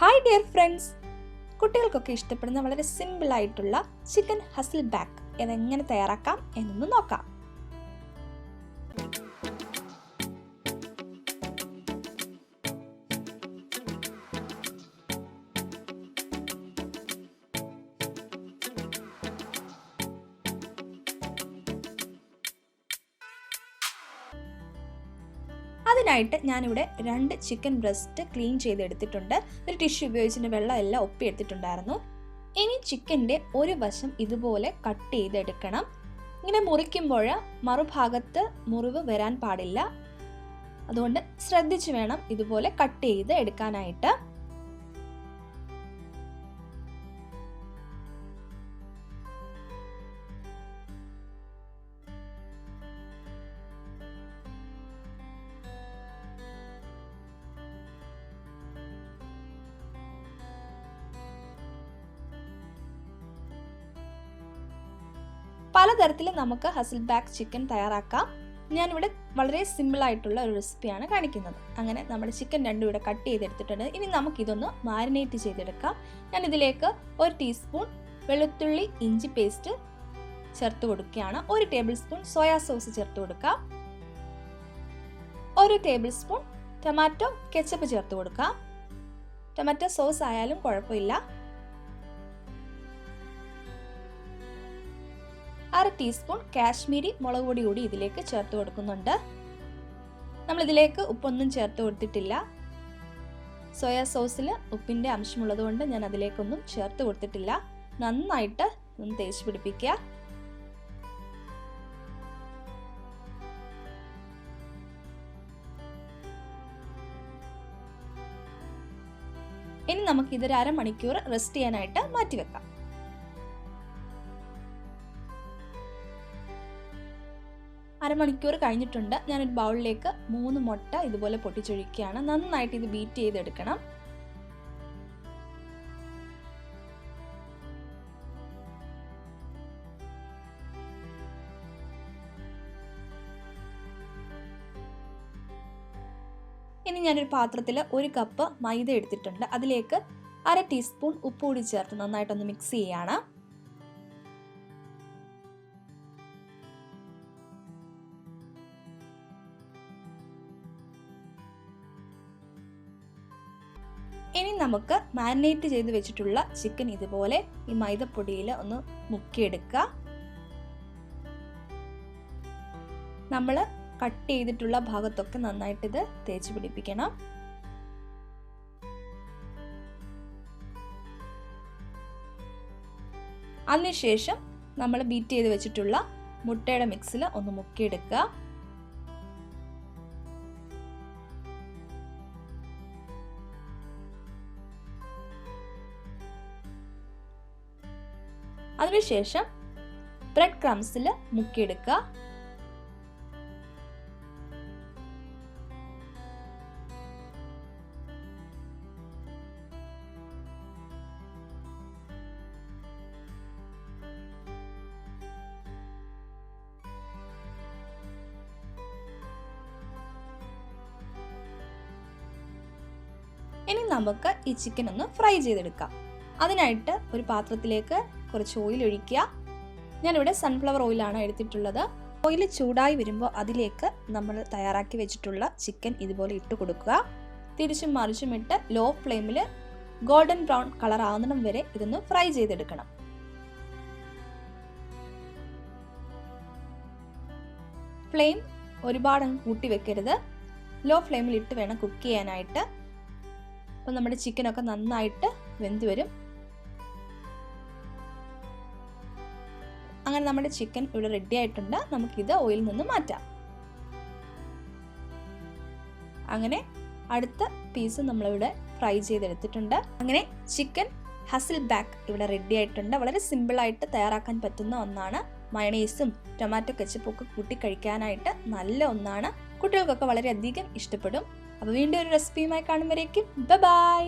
Hi dear friends, കുട്ടികൾക്കൊക്കെ ഇഷ്ടപ്പെടുന്ന വളരെ സിമ്പിൾ ആയിട്ടുള്ള ചിക്കൻ ഹസൽബാക്ക് എങ്ങനെ തയ്യാറാക്കാം എന്നൊന്ന് നോക്കാം. അതിനായിട്ട് ഞാനിവിടെ 2 ചിക്കൻ ബ്രസ്റ്റ് ക്ലീൻ ചെയ്തെടുത്തിട്ടുണ്ട്. ഒരു ടിഷ്യൂ ഉപയോഗിച്ചിട്ട് വെള്ളം എല്ലാം ഒപ്പിയെടുത്തിട്ടുണ്ടായിരുന്നു. ഇനി ചിക്കൻ്റെ ഒരു വശം ഇതുപോലെ കട്ട് ചെയ്തെടുക്കണം. ഇങ്ങനെ മുറിക്കുമ്പോൾ മറുഭാഗത്ത് മുറിവ് വരാൻ പാടില്ല. അതുകൊണ്ട് ശ്രദ്ധിച്ച് വേണം ഇതുപോലെ കട്ട് ചെയ്ത് എടുക്കാനായിട്ട്. പലതരത്തിൽ നമുക്ക് ഹസൽബാക്ക് ചിക്കൻ തയ്യാറാക്കാം. ഞാനിവിടെ വളരെ സിമ്പിൾ ആയിട്ടുള്ള ഒരു റെസിപ്പിയാണ് കാണിക്കുന്നത്. അങ്ങനെ നമ്മുടെ ചിക്കൻ രണ്ടും ഇവിടെ കട്ട് ചെയ്തെടുത്തിട്ടുണ്ട്. ഇനി നമുക്കിതൊന്ന് മാരിനേറ്റ് ചെയ്തെടുക്കാം. ഞാൻ ഇതിലേക്ക് 1 ടീസ്പൂൺ വെളുത്തുള്ളി ഇഞ്ചി പേസ്റ്റ് ചേർത്ത് കൊടുക്കുകയാണ്. 1 ടേബിൾ സ്പൂൺ സോയാ സോസ് ചേർത്ത് കൊടുക്കാം. 1 ടേബിൾ സ്പൂൺ ടൊമാറ്റോ കെച്ചപ്പ് ചേർത്ത് കൊടുക്കാം. ടൊമാറ്റോ സോസ് ആയാലും കുഴപ്പമില്ല. 1/2 ടീസ്പൂൺ കാശ്മീരി മുളക് പൊടി കൂടി ഇതിലേക്ക് ചേർത്ത് കൊടുക്കുന്നുണ്ട്. നമ്മളിതിലേക്ക് ഉപ്പൊന്നും ചേർത്ത് കൊടുത്തിട്ടില്ല. സോയാ സോസിൽ ഉപ്പിൻ്റെ അംശമുള്ളത് കൊണ്ട് ഞാൻ അതിലേക്കൊന്നും ചേർത്ത് കൊടുത്തിട്ടില്ല. നന്നായിട്ട് ഒന്ന് തേച്ച് പിടിപ്പിക്കുക. ഇനി നമുക്കിതൊരു അരമണിക്കൂർ റെസ്റ്റ് ചെയ്യാനായിട്ട് മാറ്റിവെക്കാം. അരമണിക്കൂർ കഴിഞ്ഞിട്ടുണ്ട്. ഞാനൊരു ബൗളിലേക്ക് 3 മുട്ട ഇതുപോലെ പൊട്ടിച്ചൊഴിക്കുകയാണ്. നന്നായിട്ട് ഇത് ബീറ്റ് ചെയ്തെടുക്കണം. ഇനി ഞാനൊരു പാത്രത്തിൽ 1 കപ്പ് മൈദ എടുത്തിട്ടുണ്ട്. അതിലേക്ക് 1/2 ടീസ്പൂൺ ഉപ്പ് കൂടി ചേർത്ത് നന്നായിട്ടൊന്ന് മിക്സ് ചെയ്യുകയാണ്. ഇനി നമുക്ക് മാരിനേറ്റ് ചെയ്ത് വെച്ചിട്ടുള്ള ചിക്കൻ ഇതുപോലെ ഈ മൈദപ്പൊടിയിൽ ഒന്ന് മുക്കിയെടുക്കുക. നമ്മൾ കട്ട് ചെയ്തിട്ടുള്ള ഭാഗത്തൊക്കെ നന്നായിട്ട് ഇത് തേച്ച് പിടിപ്പിക്കണം. അതിനുശേഷം നമ്മൾ ബീറ്റ് ചെയ്ത് വെച്ചിട്ടുള്ള മുട്ടയുടെ മിക്സിൽ ഒന്ന് മുക്കിയെടുക്കുക. അതിനുശേഷം ബ്രെഡ് ക്രംസിൽ മുക്കിയെടുക്കുക. ഇനി നമുക്ക് ഈ ചിക്കൻ ഒന്ന് ഫ്രൈ ചെയ്തെടുക്കാം. അതിനായിട്ട് ഒരു പാത്രത്തിലേക്ക് കുറച്ച് ഓയിൽ ഒഴിക്കുക. ഞാനിവിടെ സൺഫ്ലവർ ഓയിലാണ് എടുത്തിട്ടുള്ളത്. ഓയിൽ ചൂടായി വരുമ്പോൾ അതിലേക്ക് നമ്മൾ തയ്യാറാക്കി വെച്ചിട്ടുള്ള ചിക്കൻ ഇതുപോലെ ഇട്ട് കൊടുക്കുക. തിരിച്ചും മറിച്ചും ഇട്ട് ലോ ഫ്ലെയിമിൽ ഗോൾഡൻ ബ്രൗൺ കളർ ആവുന്നിടം വരെ ഇതൊന്ന് ഫ്രൈ ചെയ്തെടുക്കണം. ഫ്ലെയിം ഒരുപാട് കൂട്ടി വെക്കരുത്. ലോ ഫ്ലെയിമിൽ ഇട്ട് വേണം കുക്ക് ചെയ്യാനായിട്ട്. അപ്പം നമ്മുടെ ചിക്കനൊക്കെ നന്നായിട്ട് വെന്ത് വരും. അങ്ങനെ നമ്മുടെ ചിക്കൻ ഇവിടെ റെഡി ആയിട്ടുണ്ട്. നമുക്കിത് ഓയിലിൽ നിന്ന് മാറ്റാം. അങ്ങനെ അടുത്ത പീസ് നമ്മളിവിടെ ഫ്രൈ ചെയ്തെടുത്തിട്ടുണ്ട്. അങ്ങനെ ചിക്കൻ ഹസൽബാക്ക് ഇവിടെ റെഡി ആയിട്ടുണ്ട്. വളരെ സിമ്പിളായിട്ട് തയ്യാറാക്കാൻ പറ്റുന്ന ഒന്നാണ്. മയണൈസും ടൊമാറ്റോ കെച്ചപ്പും ഒക്കെ കൂട്ടി കഴിക്കാനായിട്ട് നല്ല ഒന്നാണ്. കുട്ടികൾക്കൊക്കെ വളരെയധികം ഇഷ്ടപ്പെടും. അപ്പോൾ വീണ്ടും ഒരു റെസിപ്പിയുമായി കാണുമ്പോഴേക്കും ബൈ.